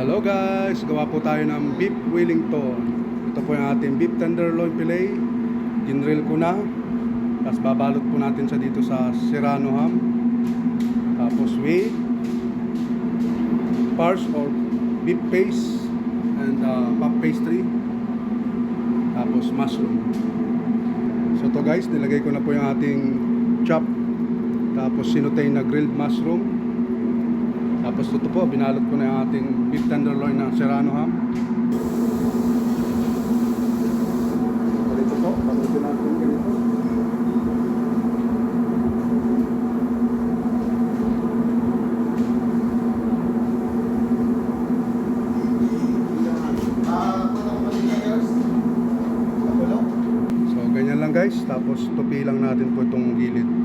Hello guys, gawa po tayo ng beef Wellington. Ito po yung ating beef tenderloin fillet. Ginrill ko na. Tapos babalot po natin siya dito sa serrano ham. Tapos with farce or beef paste and puff pastry. Tapos mushroom. So to guys, nilagay ko na po yung ating chop. Tapos sinutay na grilled mushroom. Tapos ito po, binalot ko na yung ating beef tenderloin ng serrano ham. Dito po, balutin natin ganito. So ganyan lang guys, tapos tupi lang natin po itong gilid.